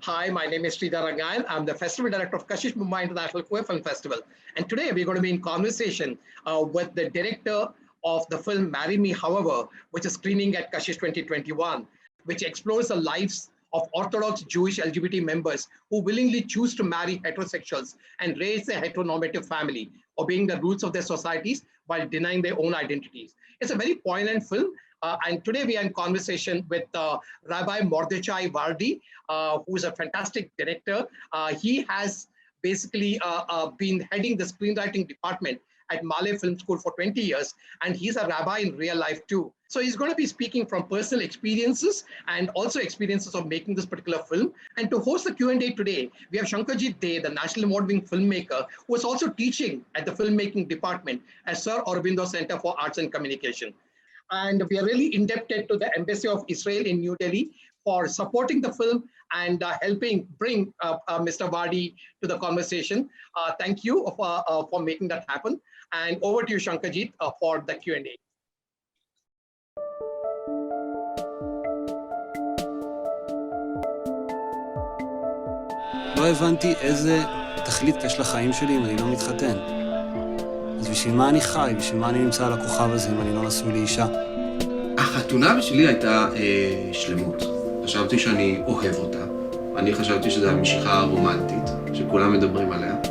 Hi, my name is Sridhar Rangayan. I'm the Festival Director of KASHISH Mumbai International Queer Film Festival. And today we're going to be in conversation with the director of the film Marry Me However, which is screening at KASHISH 2021, which explores the lives of Orthodox Jewish LGBT members who willingly choose to marry heterosexuals and raise a heteronormative family, obeying the rules of their societies while denying their own identities. It's a very poignant film. And today we are in conversation with Rabbi Mordechai Vardi, who is a fantastic director. He has basically been heading the screenwriting department at Malay Film School for 20 years, and he's a rabbi in real life too. So he's going to be speaking from personal experiences and also experiences of making this particular film. And to host the Q&A today, we have SHANKHAJEET, the National Award-winning filmmaker, who is also teaching at the filmmaking department at Sir Aurobindo Center for Arts and Communication. And we are really indebted to the Embassy of Israel in New Delhi for supporting the film and helping bring Mr. Vardi to the conversation. Thank you for making that happen. And over to you, SHANKHAJEET, for the Q&A. לא הבנתי איזה תכלית יש לחיים שלי אם אני לא מתחתן. אז בשביל מה אני חי? בשביל מה אני נמצא על הכוכב הזה אם אני לא נשוי לאישה? החתונה בשבילי הייתה שלמות. חשבתי שאני אוהב אותה. אני חשבתי שזו המשיכה רומנטית, שכולם מדברים עליה.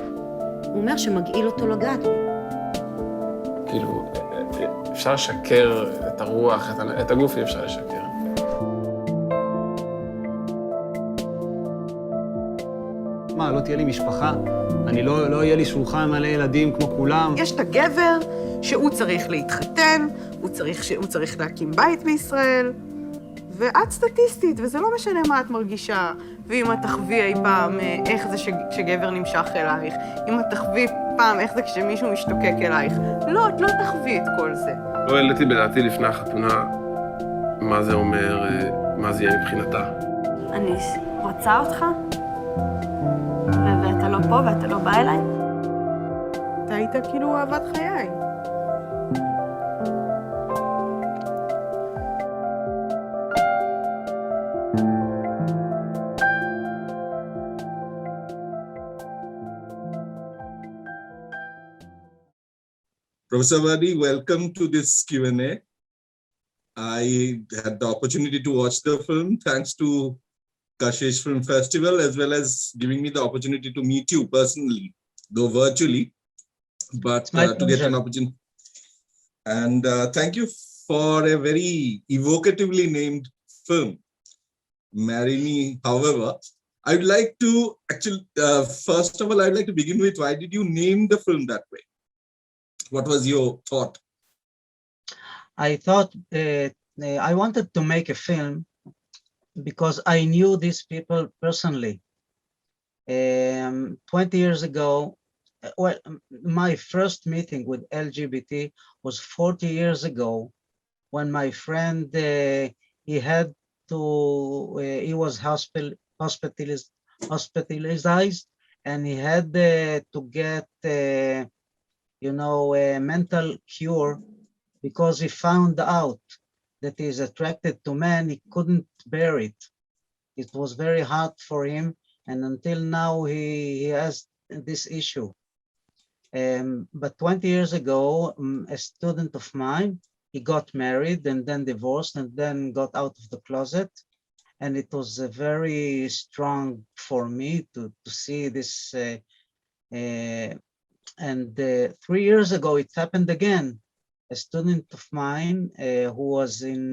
הוא אומר שמגעיל אותו לגעת בי. כאילו, אפשר לשקר את הרוח, את הגוף אי אפשר לשקר. מה, לא תהיה לי משפחה? אני לא יהיה לי שולחן מלא ילדים כמו כולם? יש את הגבר שהוא צריך להתחתן, הוא צריך להקים בית בישראל, ואת סטטיסטית, וזה לא משנה מה את מרגישה. ואם את תחווי אי פעם איך זה כשגבר נמשך אלייך, אם את תחווי פעם איך זה כשמישהו משתוקק אלייך. לא, את לא תחווי את כל זה. לא העליתי בדעתי לפני החתונה מה זה אומר, מה זה יהיה מבחינתה. אני רוצה אותך, ואתה לא פה ואתה לא בא אליי. אתה היית כאילו אהבת חיי. Professor Vardi, welcome to this Q&A. I had the opportunity to watch the film thanks to KASHISH Film Festival, as well as giving me the opportunity to meet you personally, though virtually, but to get an opportunity. And thank you for a very evocatively named film, Marry Me However. I'd like to actually, first of all, I'd like to begin with, why did you name the film that way? What was your thought? I thought I wanted to make a film because I knew these people personally. 20 years ago, well, my first meeting with LGBT was 40 years ago when my friend, he was hospitalized and he had to get a mental cure because he found out that he's attracted to men. He couldn't bear it. It was very hard for him, and until now he has this issue. But 20 years ago, a student of mine, he got married and then divorced and then got out of the closet. And it was very strong for me to see this. And 3 years ago, it happened again. A student of mine who was in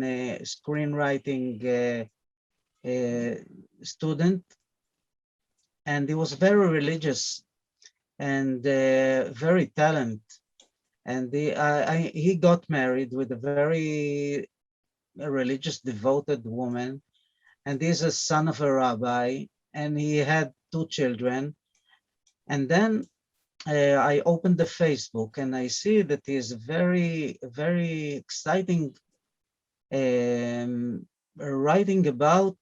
screenwriting student, and he was very religious and very talented. And he got married with a very religious, devoted woman, and he's a son of a rabbi, and he had 2 children. And then I opened the Facebook and I see that he is very, very exciting writing about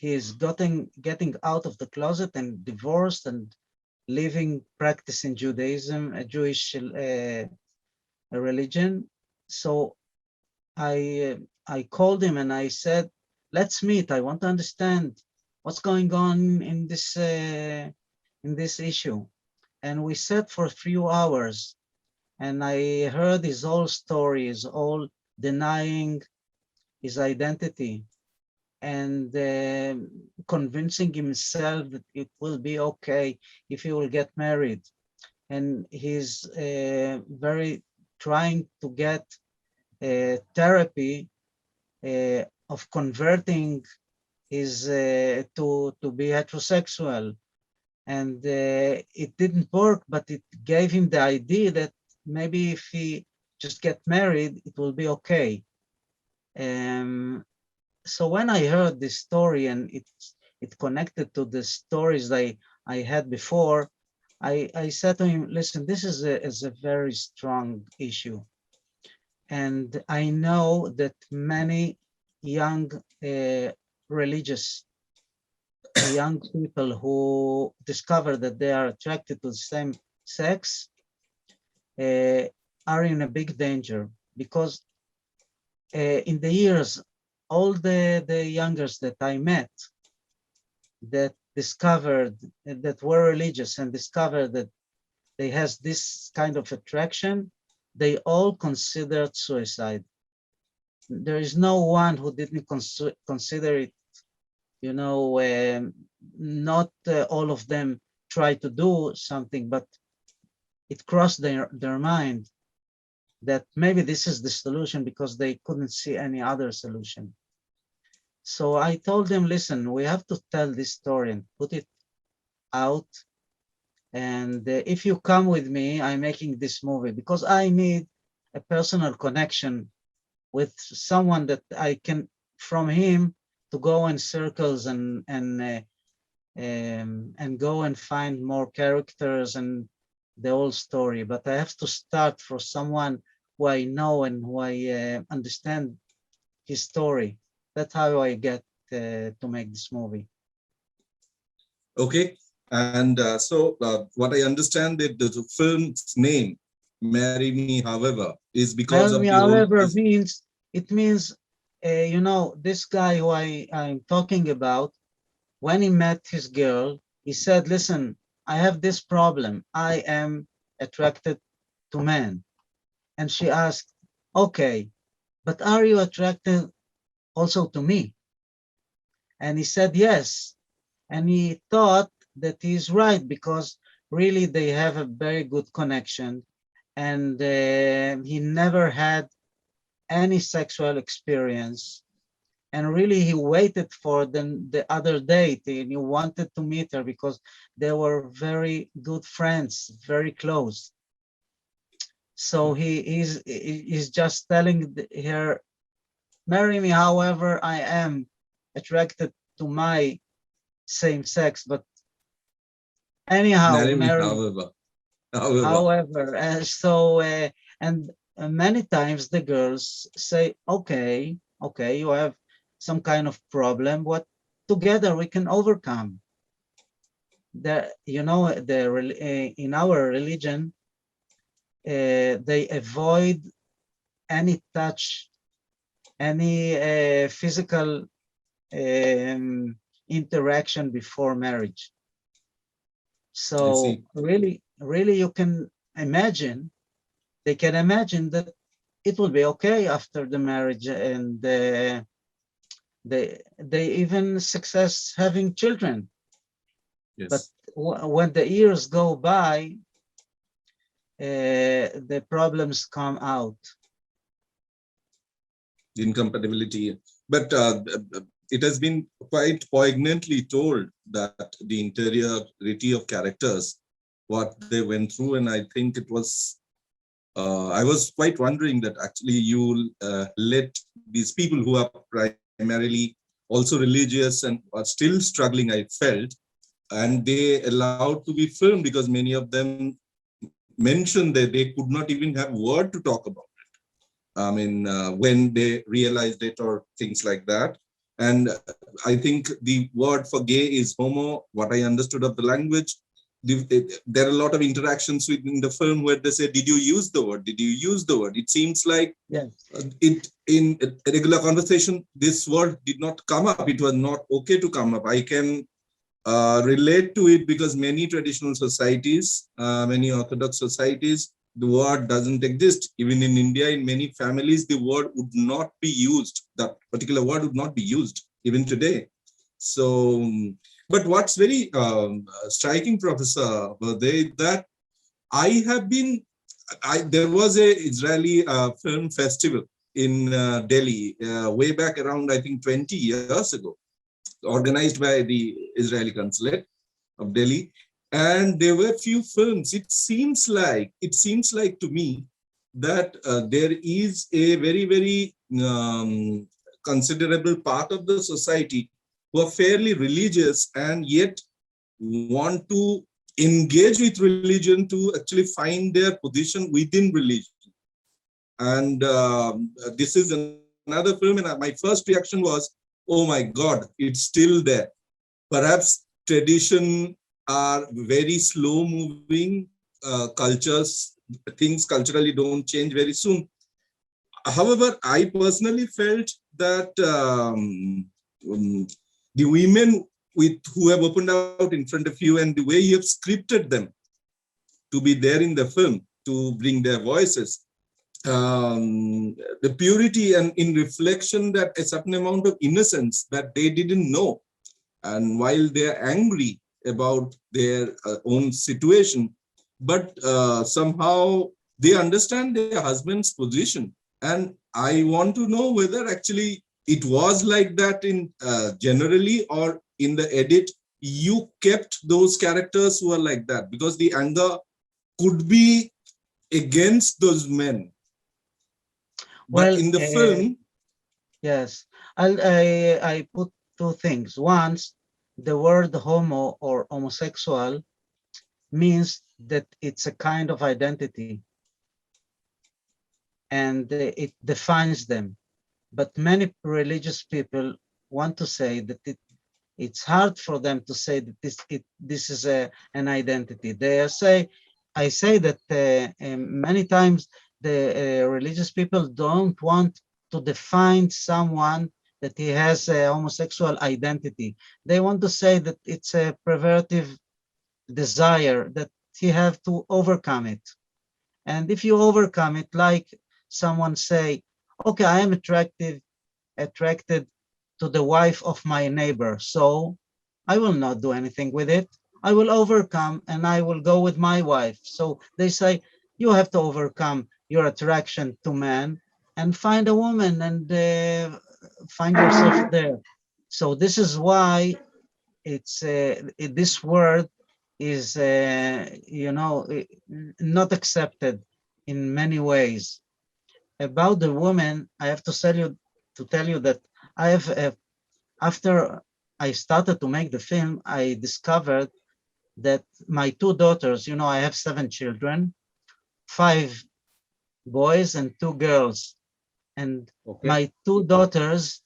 his getting out of the closet and divorced and practicing Judaism, a Jewish religion. So I called him and I said, let's meet. I want to understand what's going on in this issue? And we sat for a few hours, and I heard his whole story, his whole denying his identity and convincing himself that it will be okay if he will get married. And he's very trying to get therapy of converting his to be heterosexual. And it didn't work, but it gave him the idea that maybe if he just get married, it will be okay. So when I heard this story and it connected to the stories I had before, I said to him, listen, this is a very strong issue. And I know that many young religious young people who discover that they are attracted to the same sex are in a big danger, because in the years, all the youngers that I met that discovered, that were religious and discovered that they has this kind of attraction, they all considered suicide. There is no one who didn't consider it, you know, not all of them try to do something, but it crossed their mind that maybe this is the solution, because they couldn't see any other solution. So I told them, listen, we have to tell this story and put it out. And if you come with me, I'm making this movie because I need a personal connection with someone that I can, from him, to go in circles and go and find more characters and the whole story. But I have to start for someone who I know and who I understand his story. That's how I get to make this movie. Okay, and so what I understand that the film's name, "Marry Me However," is because of the however means, it means, you know, this guy who I'm talking about, when he met his girl, he said, listen, I have this problem. I am attracted to men. And she asked, okay, but are you attracted also to me? And he said, yes. And he thought that he's right, because really they have a very good connection. And he never had any sexual experience. And really he waited for the other date, and he wanted to meet her because they were very good friends, very close. So he's just telling her, marry me however I am attracted to my same sex, but anyhow, marry me marry, however. And many times the girls say, okay, you have some kind of problem, what together we can overcome. You know, in our religion, they avoid any touch, any physical interaction before marriage. So really you can imagine, they can imagine that it will be okay after the marriage, and they even success having children. Yes. But when the years go by, the problems come out. The incompatibility. But it has been quite poignantly told that the interiority of characters, what they went through, and I think it was, I was quite wondering that actually you let these people who are primarily also religious and are still struggling, I felt, and they allowed to be filmed, because many of them mentioned that they could not even have word to talk about it. I mean, when they realized it or things like that. And I think the word for gay is homo, what I understood of the language. there are a lot of interactions within the film where they say, did you use the word? Did you use the word? It seems like in a regular conversation, this word did not come up. It was not okay to come up. I can relate to it because many traditional societies, many Orthodox societies, the word doesn't exist. Even in India, in many families, the word would not be used. That particular word would not be used even today. So, but what's very striking, Professor Vardhi, that I have been, there was a Israeli film festival in Delhi way back around, I think, 20 years ago, organized by the Israeli consulate of Delhi. And there were few films. It seems like to me that there is a very, very considerable part of the society who are fairly religious and yet want to engage with religion to actually find their position within religion. And this is another film, and my first reaction was, oh my God, it's still there. Perhaps tradition are very slow moving cultures, things culturally don't change very soon. However, I personally felt that the women who have opened out in front of you and the way you have scripted them to be there in the film, to bring their voices, the purity and in reflection that a certain amount of innocence that they didn't know. And while they're angry about their own situation, but somehow they understand their husband's position. And I want to know whether actually it was like that in generally, or in the edit, you kept those characters who are like that, because the anger could be against those men. But in the film, yes, I put two things. Once, the word homo or homosexual means that it's a kind of identity and it defines them. But many religious people want to say that it's hard for them to say that this is an identity. They say, I say that many times the religious people don't want to define someone that he has a homosexual identity. They want to say that it's a pervertive desire, that he have to overcome it. And if you overcome it, like someone say, okay, I am attracted to the wife of my neighbor, so I will not do anything with it. I will overcome and I will go with my wife. So they say, you have to overcome your attraction to men and find a woman and find yourself there. So this is why it's this word is not accepted in many ways. About the woman, I have to tell you that I have after I started to make the film, I discovered that my two daughters, I have 7 children, 5 boys and 2 girls. And my 2 daughters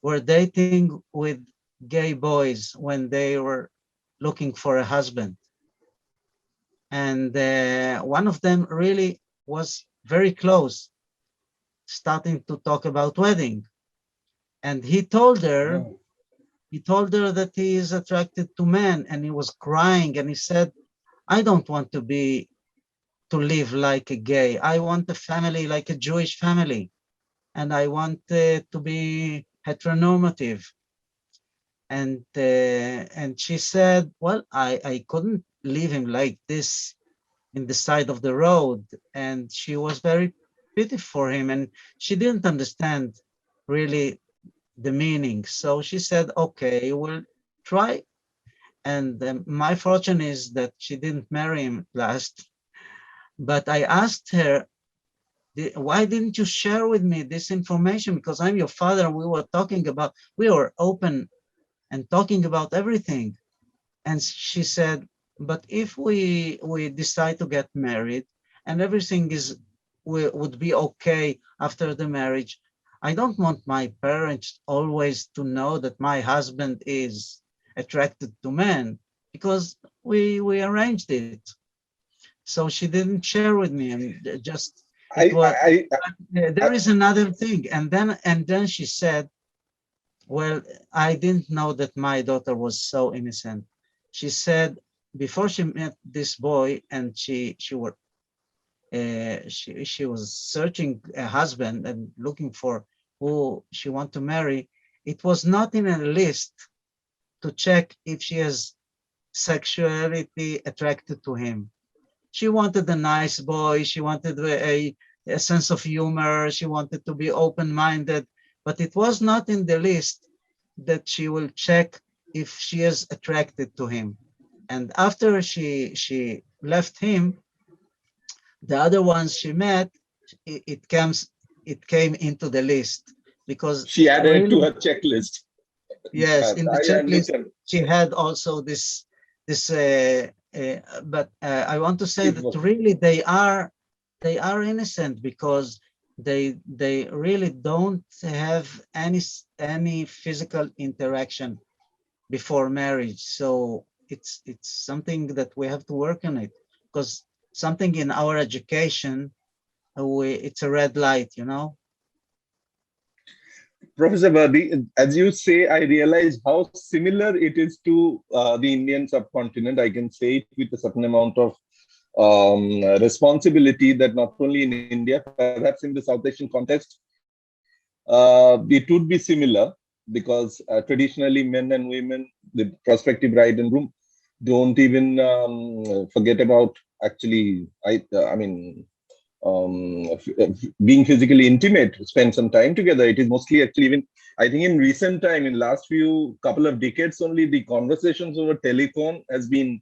were dating with gay boys when they were looking for a husband. And one of them really was very close, starting to talk about wedding. And he told her, that he is attracted to men, and he was crying and he said, I don't want to live like a gay. I want a family like a Jewish family. And I want to be heteronormative. And she said, well, I couldn't leave him like this in the side of the road. And she was very pity for him, and she didn't understand really the meaning. So she said, okay, we'll try. And my fortune is that she didn't marry him at last. But I asked her, why didn't you share with me this information? Because I'm your father. We were open and talking about everything. And she said, but if we decide to get married and everything would be okay after the marriage, I don't want my parents always to know that my husband is attracted to men, because we arranged it. So she didn't share with me, and just there is another thing. And then she said, well, I didn't know that my daughter was so innocent. She said before she met this boy, and she was searching a husband and looking for who she want to marry. It was not in a list to check if she has sexuality attracted to him. She wanted a nice boy. She wanted a sense of humor. She wanted to be open-minded, but it was not in the list that she will check if she is attracted to him. And after she left him, the other ones she met, it came into the list, because she added really, to her checklist. yes, in the checklist understand. she had also this. But I want to say that really they are innocent, because they really don't have any physical interaction before marriage. So it's something that we have to work on it, because something in our education, it's a red light, you know. Professor Vardi, as you say, I realize how similar it is to the Indian subcontinent. I can say it with a certain amount of responsibility that not only in India, perhaps in the South Asian context, it would be similar, because traditionally men and women, the prospective bride and groom, don't even forget about actually, being physically intimate, spend some time together. It is mostly actually, even I think in recent time, in last couple of decades only, the conversations over telephone has been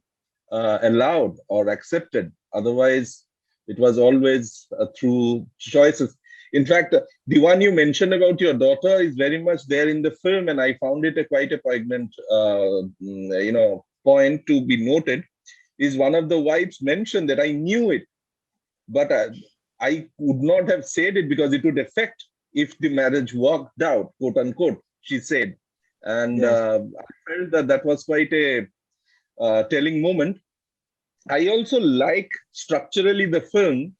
allowed or accepted. Otherwise, it was always through choices. In fact, the one you mentioned about your daughter is very much there in the film, and I found it quite a poignant, point to be noted. Is one of the wives mentioned that I knew it, but I would not have said it because it would affect if the marriage worked out, quote unquote, she said. And yes. I felt that was quite a telling moment. I also like structurally the film,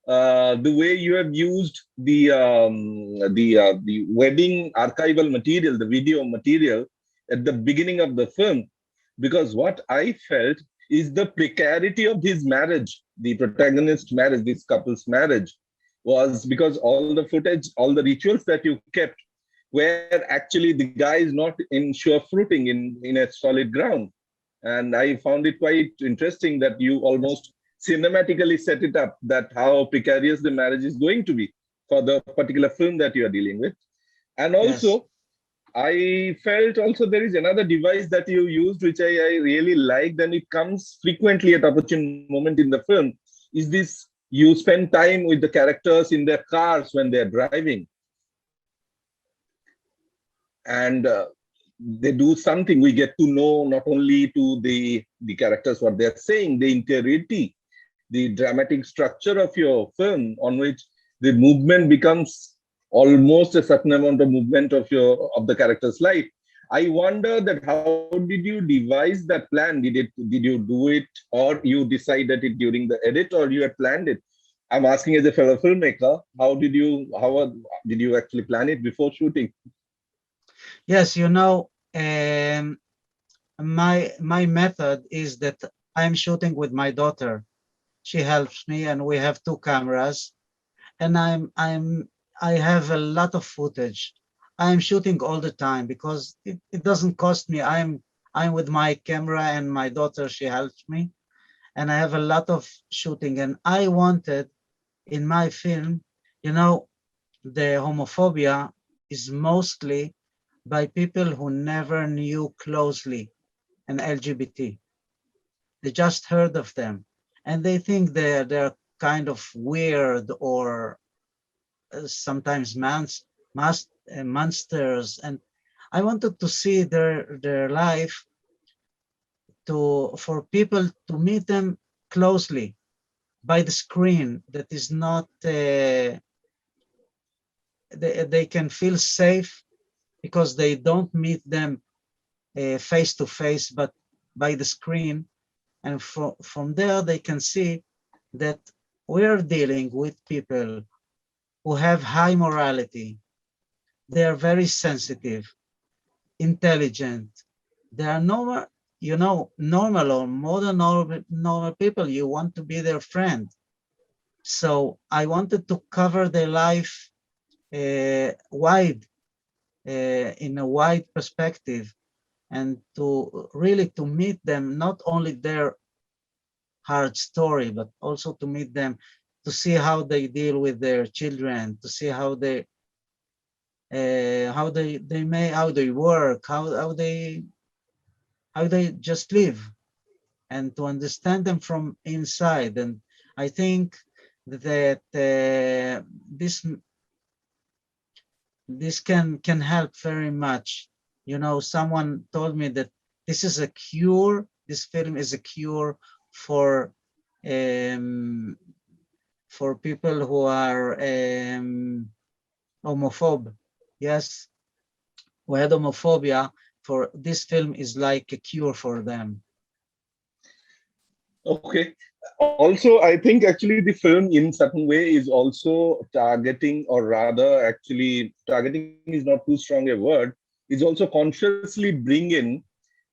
the way you have used the wedding archival material, the video material at the beginning of the film, because what I felt is the precarity of his marriage, the protagonist's marriage, this couple's marriage, was because all the footage, all the rituals that you kept, where actually the guy is not in sure footing in a solid ground. And I found it quite interesting that you almost cinematically set it up, that how precarious the marriage is going to be for the particular film that you are dealing with. And also, yes, I felt also there is another device that you used, which I really liked, and it comes frequently at opportune moment in the film, is this: you spend time with the characters in their cars when they're driving. And they do something, we get to know not only to the characters, what they're saying, the interiority, the dramatic structure of your film, on which the movement becomes almost a certain amount of movement of the character's life. I wonder that how did you devise that plan? Did you do it, or you decided it during the edit, or you had planned it? I'm asking as a fellow filmmaker, how did you actually plan it before shooting? Yes, you know, my method is that I'm shooting with my daughter. She helps me, and we have two cameras, and I have a lot of footage. I'm shooting all the time because it doesn't cost me. I'm with my camera, and my daughter, she helps me, and I have a lot of shooting. And I wanted in my film, you know, the homophobia is mostly by people who never knew closely an LGBT. They just heard of them, and they think they're kind of weird, or sometimes monsters. And I wanted to see their life, for people to meet them closely by the screen. That is not they can feel safe because they don't meet them face to face, but by the screen. And from there, they can see that we're dealing with people who have high morality. They are very sensitive, intelligent. They are normal, normal or more than normal people. You want to be their friend. So I wanted to cover their life wide, in a wide perspective, and to really to meet them, not only their hard story, but also to meet them, to see how they deal with their children, to see how they work, how they just live, and to understand them from inside. And I think that this can help very much. Someone told me that this is a cure. This film is a cure for people who are homophobe. Yes, who had homophobia. For this film is like a cure for them. Okay. Also, I think actually the film in certain way is also targeting, or rather actually targeting is not too strong a word, is also consciously bringing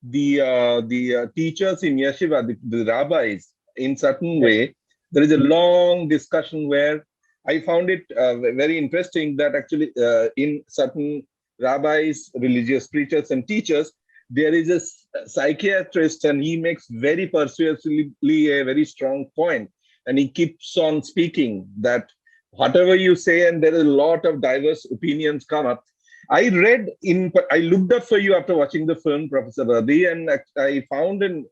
the teachers in yeshiva, the rabbis, in certain way. There is a long discussion where I found it very interesting that actually in certain rabbis, religious preachers and teachers, there is a psychiatrist, and he makes very persuasively a very strong point, and he keeps on speaking that whatever you say, and there is a lot of diverse opinions come up. I looked up for you after watching the film, Professor Vardi, and I found an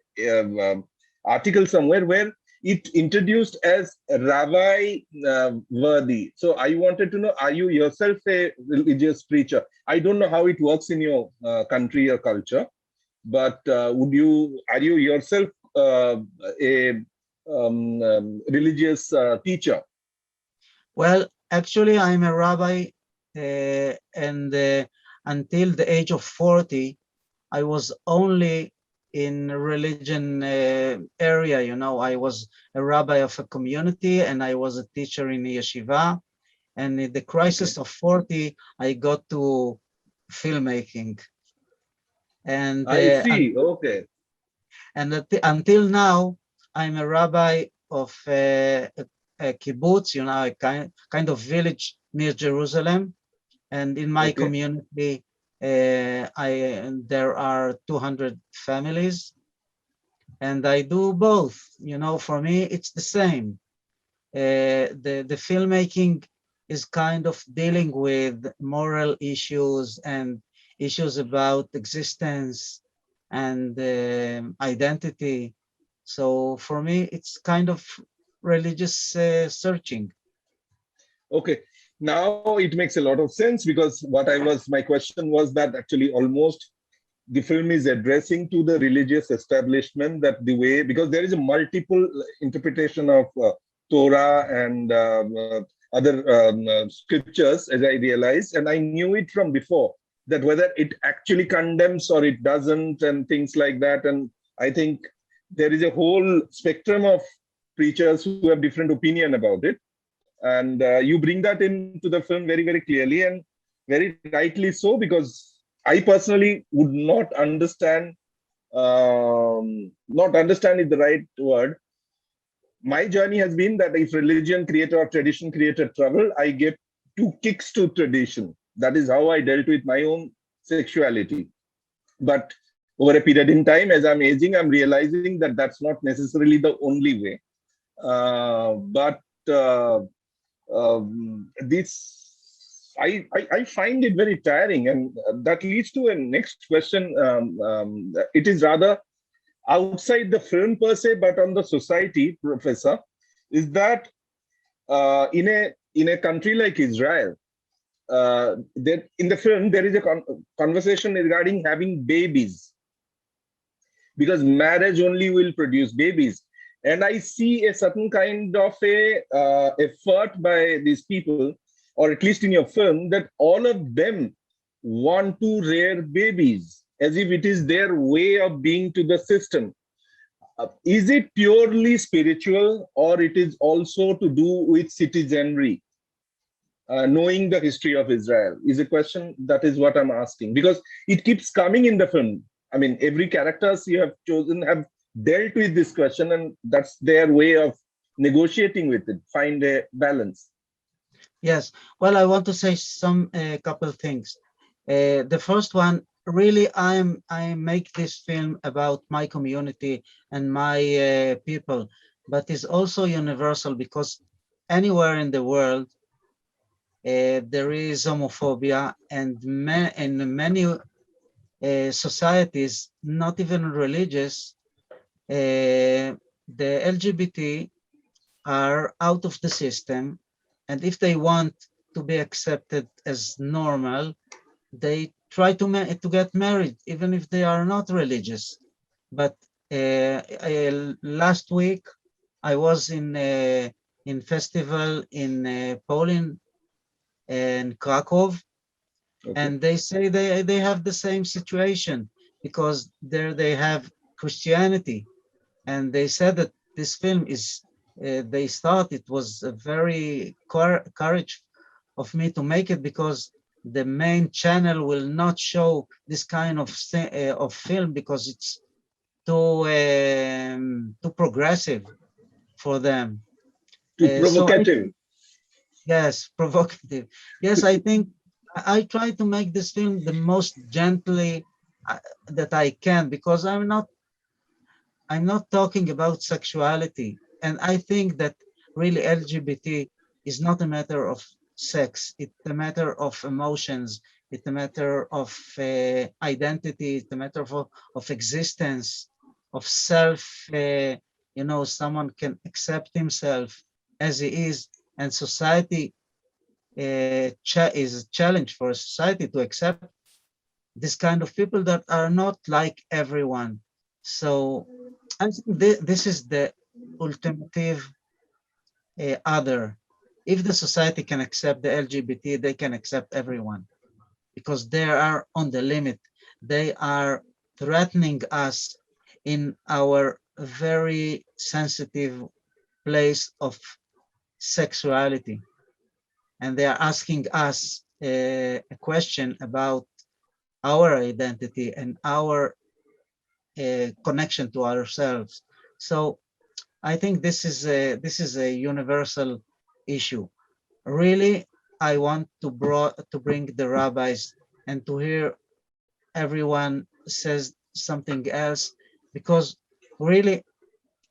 article somewhere where it introduced as Rabbi Vardi. So I wanted to know, are you yourself a religious preacher? I don't know how it works in your country or culture, but are you yourself a religious teacher? Well, actually, I'm a rabbi, and until the age of 40, I was only in religion area. I was a rabbi of a community, and I was a teacher in yeshiva. And in the crisis of 40, I got to filmmaking. And I see. Okay. And until now, I'm a rabbi of a kibbutz, a kind of village near Jerusalem. And in my community, there are 200 families, and I do both. For me, it's the same. The filmmaking is kind of dealing with moral issues and issues about existence and identity. So for me, it's kind of religious searching. Okay. Now it makes a lot of sense, because my question was that actually almost the film is addressing to the religious establishment, that the way, because there is a multiple interpretation of Torah and other scriptures, as I realized, and I knew it from before, that whether it actually condemns or it doesn't and things like that. And I think there is a whole spectrum of preachers who have different opinion about it. And you bring that into the film very, very clearly, and very rightly so, because I personally would not understand is the right word. My journey has been that if religion created or tradition created trouble, I get two kicks to tradition. That is how I dealt with my own sexuality. But over a period in time, as I'm aging, I'm realizing that that's not necessarily the only way. I find it very tiring, and that leads to a next question. It is rather outside the film per se, but on the society, Professor, is that in a country like Israel, in the film there is a conversation regarding having babies, because marriage only will produce babies. And I see a certain kind of effort by these people, or at least in your film, that all of them want to rear babies as if it is their way of being to the system. is it purely spiritual, or it is also to do with citizenry? Knowing the history of Israel is a question. That is what I'm asking, because it keeps coming in the film. I mean, every characters you have chosen have dealt with this question, and that's their way of negotiating with it, find a balance. Yes, well, I want to say some couple things. The first one, really, I make this film about my community and my people, but it's also universal because anywhere in the world there is homophobia, and in many societies, not even religious, the LGBT are out of the system, and if they want to be accepted as normal, they try to get married, even if they are not religious. But last week, I was in festival in Poland and Krakow, and they say they have the same situation because there they have Christianity, and they said that this film is. They thought it was a very courage of me to make it because the main channel will not show this kind of film because it's too progressive for them. Too provocative. Yes, provocative. Yes, I think I try to make this film the most gently that I can, because I'm not talking about sexuality. And I think that really LGBT is not a matter of sex. It's a matter of emotions. It's a matter of identity. It's a matter of existence, of self. Someone can accept himself as he is, and society is a challenge for society to accept this kind of people that are not like everyone. So I think this is the ultimate other. If the society can accept the LGBT, they can accept everyone, because they are on the limit. They are threatening us in our very sensitive place of sexuality. And they are asking us a question about our identity and our connection to ourselves. So I think this is a universal issue. Really, I want to bring the rabbis and to hear everyone says something else, because really,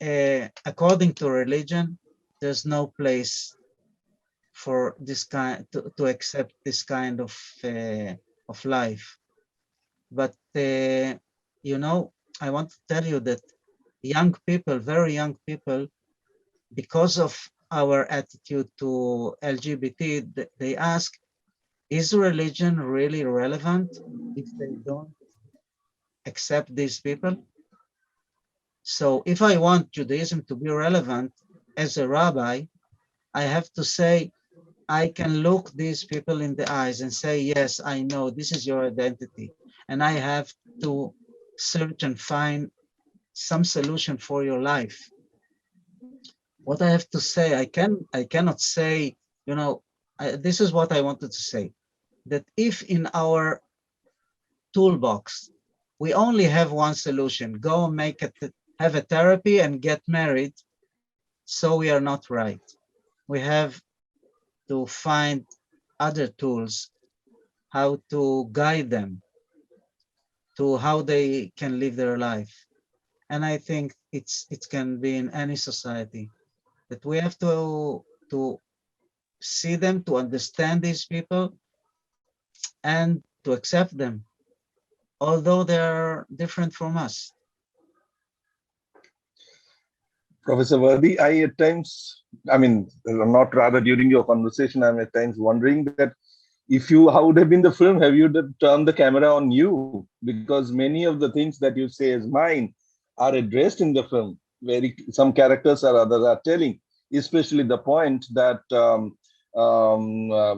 according to religion, there's no place for this kind to accept this kind of life. But I want to tell you that young people, very young people, because of our attitude to LGBT, they ask, is religion really relevant if they don't accept these people? So if I want Judaism to be relevant as a rabbi, I have to say, I can look these people in the eyes and say, yes, I know this is your identity. And I have to search and find some solution for your life. What I have to say, I cannot say, this is what I wanted to say, that if in our toolbox, we only have one solution, go make it, have a therapy and get married, so we are not right. We have to find other tools, how to guide them to how they can live their life. And I think it can be in any society, that we have to see them, to understand these people, and to accept them, although they are different from us. Professor Vardi, I at times, not rather during your conversation, I'm at times wondering that how would have been the film, have you turned the camera on you? Because many of the things that you say as mine are addressed in the film, where some characters or others are telling, especially the point that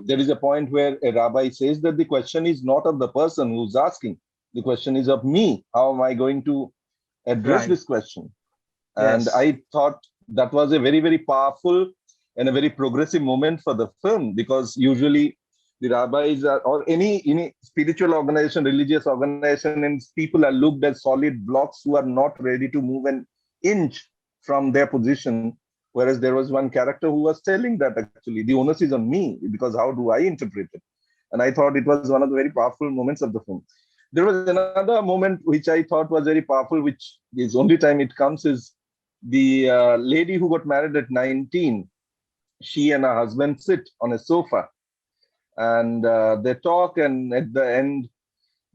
there is a point where a rabbi says that the question is not of the person who's asking, the question is of me. How am I going to address this question? And Yes. I thought that was a very, very powerful and a very progressive moment for the film, because usually the rabbis or any spiritual organization, religious organization, and people are looked as solid blocks who are not ready to move an inch from their position. Whereas there was one character who was telling that actually the onus is on me, because how do I interpret it? And I thought it was one of the very powerful moments of the film. There was another moment which I thought was very powerful, which is only time it comes, is the lady who got married at 19. She and her husband sit on a sofa and they talk, and at the end,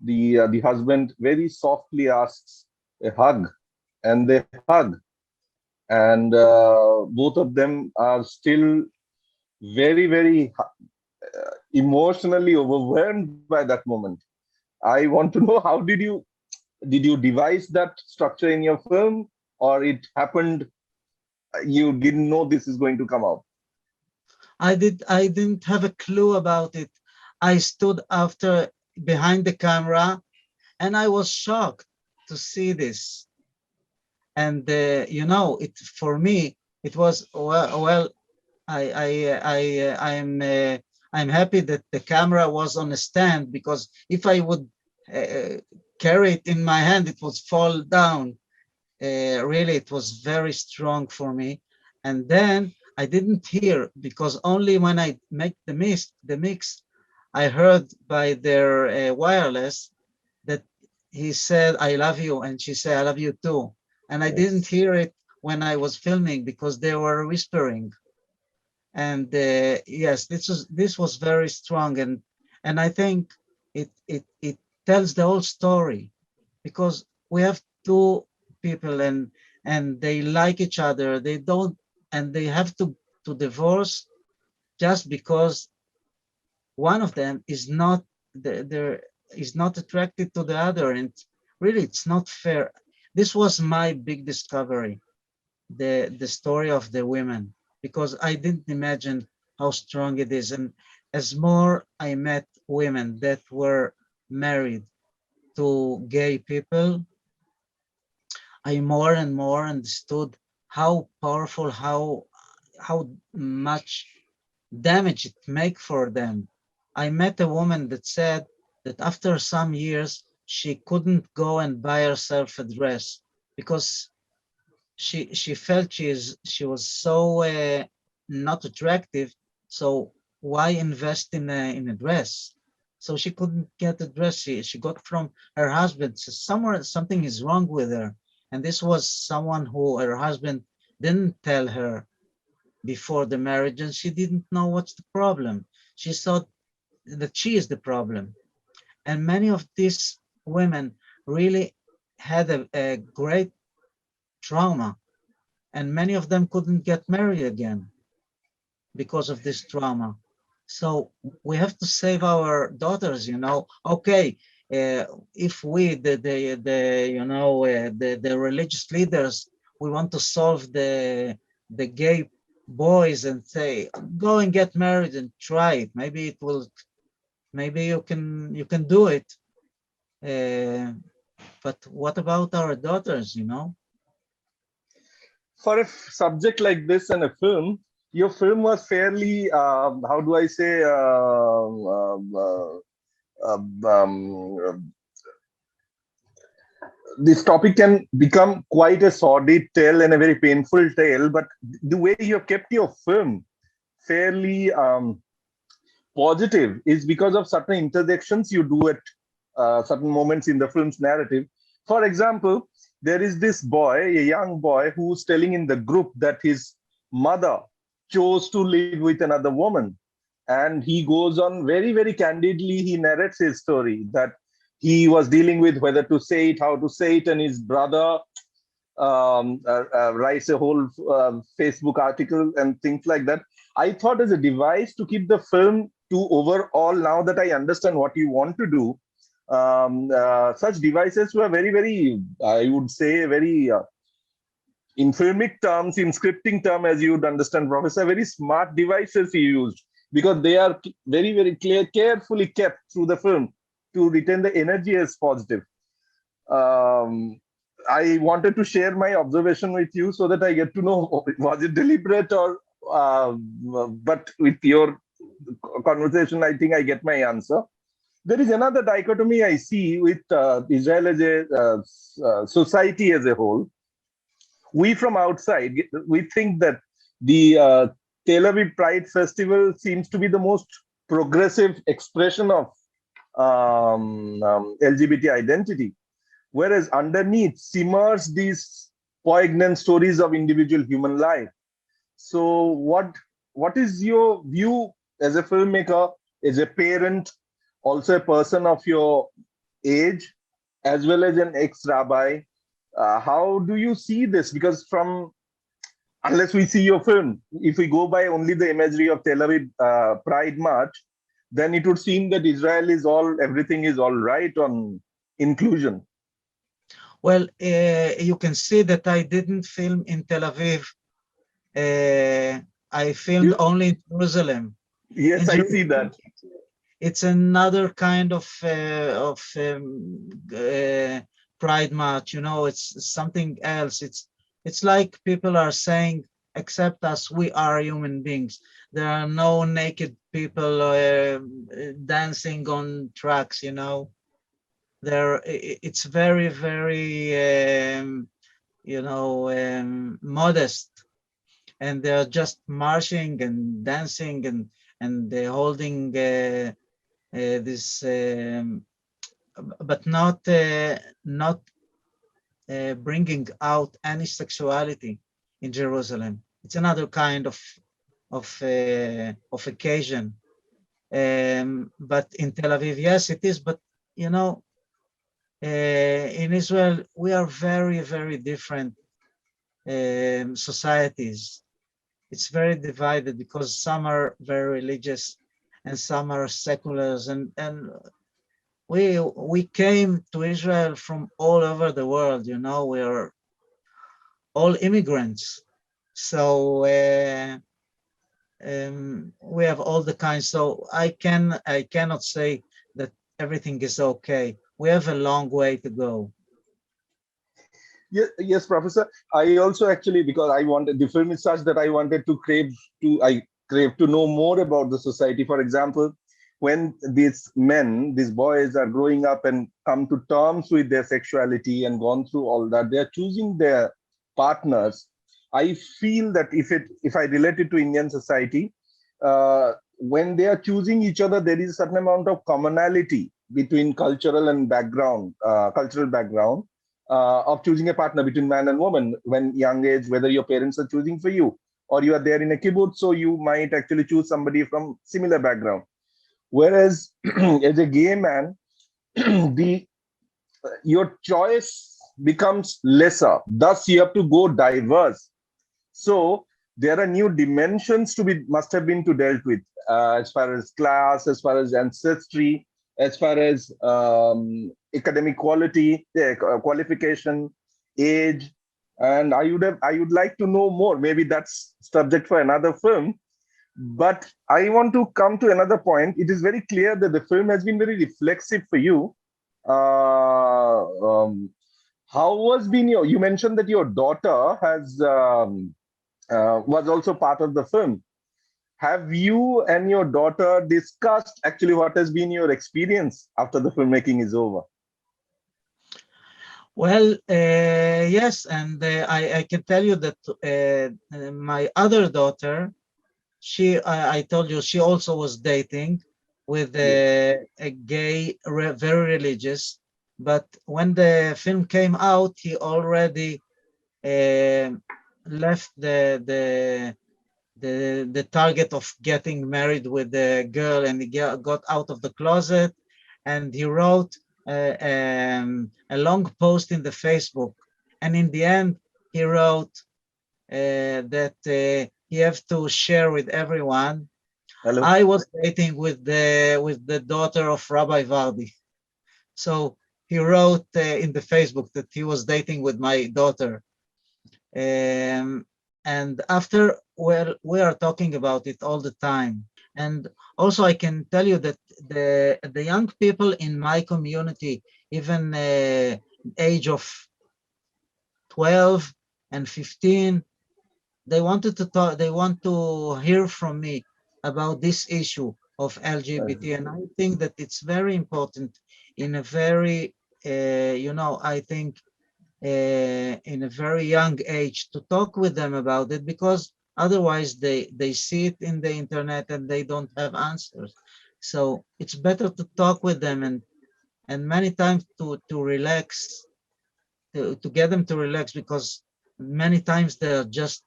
the husband very softly asks a hug, and they hug, and both of them are still very, very emotionally overwhelmed by that moment. I want to know, how did you devise that structure in your film, or it happened, you didn't know this is going to come out? I didn't have a clue about it. I stood behind the camera, and I was shocked to see this. And for me, it was well. I'm happy that the camera was on a stand, because if I would carry it in my hand, it would fall down. Really, it was very strong for me. And then I didn't hear, because only when I make the mix, I heard by their wireless that he said, "I love you," and she said, "I love you too." And I didn't hear it when I was filming, because they were whispering. And yes, this was very strong, and I think it tells the whole story, because we have two people, and they like each other. They don't, and they have to divorce just because one of them is not is not attracted to the other, and really it's not fair. This was my big discovery, the story of the women, because I didn't imagine how strong it is. And as more I met women that were married to gay people, I more and more understood how powerful, how much damage it make for them. I met a woman that said that after some years, she couldn't go and buy herself a dress, because she felt she was so not attractive. So why invest in a dress? So she couldn't get a dress. She got from her husband. So somewhere something is wrong with her. And this was someone who her husband didn't tell her before the marriage, and she didn't know what's the problem. She thought that she is the problem. And many of these women really had a great trauma, and many of them couldn't get married again because of this trauma. So we have to save our daughters, Okay, if we, the religious leaders, we want to solve the gay boys and say, go and get married and try it. Maybe it will. Maybe you can do it. But what about our daughters? For a subject like this and a film, your film was fairly, how do I say, this topic can become quite a sordid tale and a very painful tale, but the way you have kept your film fairly positive is because of certain intersections you do at certain moments in the film's narrative. For example, there is this boy, a young boy, who's telling in the group that his mother chose to live with another woman. And he goes on very, very candidly, he narrates his story, that he was dealing with whether to say it, how to say it, and his brother writes a whole Facebook article and things like that. I thought as a device to keep the film to overall, now that I understand what you want to do, such devices were very, very, I would say, very, in filmic terms, in scripting term, as you would understand, Professor, very smart devices you used, because they are very, very clear, carefully kept through the film to retain the energy as positive. I wanted to share my observation with you so that I get to know, was it deliberate or, but with your conversation, I think I get my answer. There is another dichotomy I see with Israel as a society as a whole. We from outside, we think that the Tel Aviv Pride Festival seems to be the most progressive expression of LGBT identity, whereas underneath simmers these poignant stories of individual human life. So what is your view as a filmmaker, as a parent, also a person of your age, as well as an ex-rabbi? How do you see this? Because unless we see your film, if we go by only the imagery of Tel Aviv Pride March, then it would seem that Israel is everything is all right on inclusion. Well, you can see that I didn't film in Tel Aviv. I filmed only in Jerusalem. Yes, I see that. It's another kind of Pride March. You know, it's something else. It's like people are saying, accept us, we are human beings. There are no naked people dancing on tracks, you know. It's very, very, modest. And they're just marching and dancing and they're holding this, but not bringing out any sexuality in Jerusalem. It's another kind of occasion. But in Tel Aviv, yes, it is. But you know, in Israel, we are very, very different societies. It's very divided because some are very religious and some are seculars, and we came to Israel from all over the world. You know, we are all immigrants, so we have all the kinds. So I cannot say that everything is okay. We have a long way to go. Yes, Professor. I also actually, because I wanted, the film is such that I wanted to crave to know more about the society. For example, when these boys are growing up and come to terms with their sexuality and gone through all that, they are choosing their partners. I feel that if I relate it to Indian society, when they are choosing each other, there is a certain amount of commonality between cultural background of choosing a partner between man and woman when young age, whether your parents are choosing for you or you are there in a kibbutz, so you might actually choose somebody from similar background. Whereas as a gay man, your choice becomes lesser. Thus, you have to go diverse. So there are new dimensions must have been dealt with as far as class, as far as ancestry, as far as academic quality, qualification, age, and I would like to know more. Maybe that's subject for another film. But I want to come to another point. It is very clear that the film has been very reflexive for you. How was been you mentioned that your daughter has was also part of the film. Have you and your daughter discussed actually what has been your experience after the filmmaking is over? Well, yes, and I can tell you that my other daughter, I told you, she also was dating with a gay, very religious, but when the film came out, he already left the target of getting married with the girl, and he got out of the closet, and he wrote a long post in the Facebook, and in the end he wrote that he have to share with everyone. Hello. I was dating with the daughter of Rabbi Vardi, so he wrote in the Facebook that he was dating with my daughter. And after, well, we are talking about it all the time. And also I can tell you that the young people in my community, even age of 12 and 15. They wanted to talk, they want to hear from me about this issue of LGBT. And I think that it's very important in a very, I think in a very young age to talk with them about it, because otherwise they see it in the internet and they don't have answers. So it's better to talk with them and many times to relax, to get them to relax, because many times they're just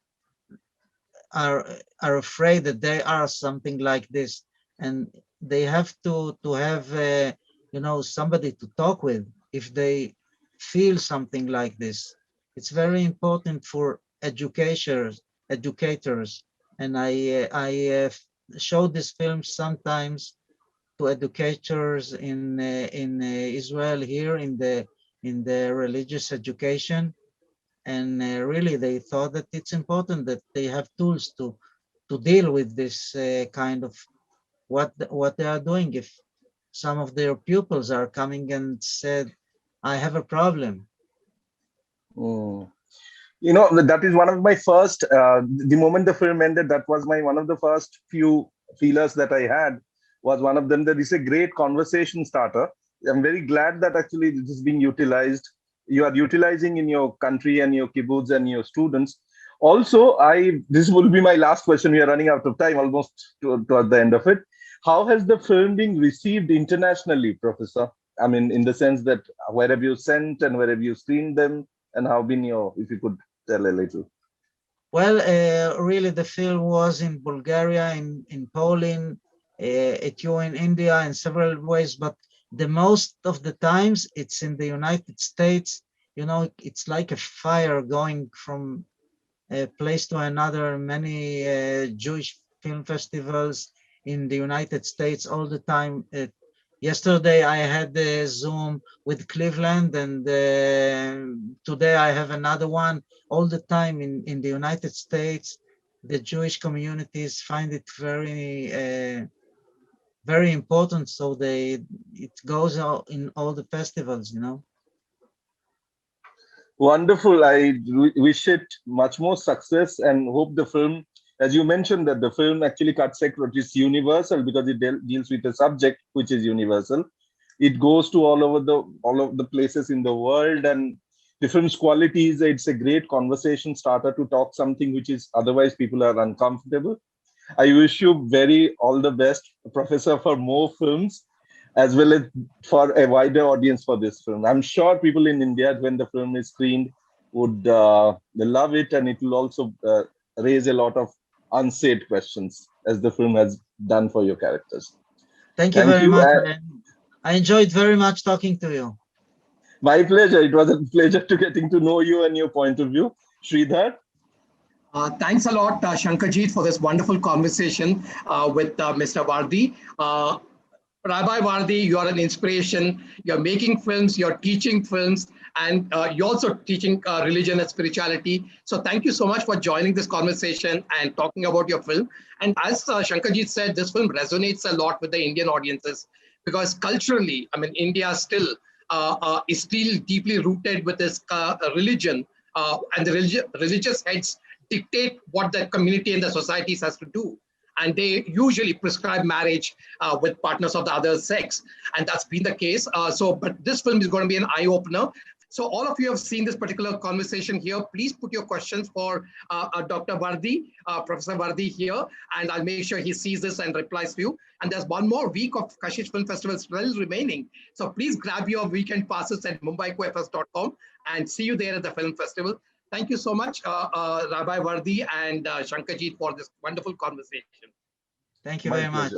are afraid that they are something like this, and they have to have somebody to talk with if they feel something like this. It's very important for educators, and I show this film sometimes to educators in Israel here in the religious education. And really they thought that it's important that they have tools to deal with this kind of what they are doing. If some of their pupils are coming and said, I have a problem. You know, that is one of my first, the moment the film ended, that was one of the first few feelers that I had, was one of them that is a great conversation starter. I'm very glad that actually this is being utilized. You are utilizing in your country and your kibbutz and your students. Also, this will be my last question. We are running out of time, almost toward the end of it. How has the film been received internationally, Professor? I mean, in the sense that where have you sent and where have you screened them, and how been if you could tell a little. Well, really the film was in Bulgaria, in Poland, at in India in several ways, but the most of the times it's in the United States. It's like a fire going from a place to another. Many Jewish film festivals in the United States all the time. Yesterday I had a Zoom with Cleveland, and today I have another one. All the time in the United States, the Jewish communities find it very very important, so it goes out in all the festivals, Wonderful. I wish it much more success and hope the film, as you mentioned, that the film actually cuts across, it's universal because it deals with a subject which is universal. It goes to all of the places in the world, and the film's quality is it's a great conversation starter to talk something which is otherwise people are uncomfortable. I wish you all the best, Professor, for more films, as well as for a wider audience for this film. I'm sure people in India, when the film is screened, would love it, and it will also raise a lot of unsaid questions, as the film has done for your characters. Thank you very much. I enjoyed very much talking to you. My pleasure. It was a pleasure to getting to know you and your point of view. Sridhar? Thanks a lot, Shankhajit, for this wonderful conversation with Mr. Vardi. Rabbi Vardi, you are an inspiration. You're making films, you're teaching films, and you're also teaching religion and spirituality. So thank you so much for joining this conversation and talking about your film. And as Shankhajit said, this film resonates a lot with the Indian audiences because culturally, I mean, India still is still deeply rooted with this religion, and the religious heads dictate what the community and the societies has to do. And they usually prescribe marriage with partners of the other sex. And that's been the case. But this film is going to be an eye-opener. So all of you have seen this particular conversation here. Please put your questions for Dr. Vardi, Professor Vardi here, and I'll make sure he sees this and replies to you. And there's one more week of Kashish Film Festival still remaining. So please grab your weekend passes at mumbaiqfs.com and see you there at the film festival. Thank you so much, Rabbi Vardi and Shankhajit, for this wonderful conversation. Thank you very much.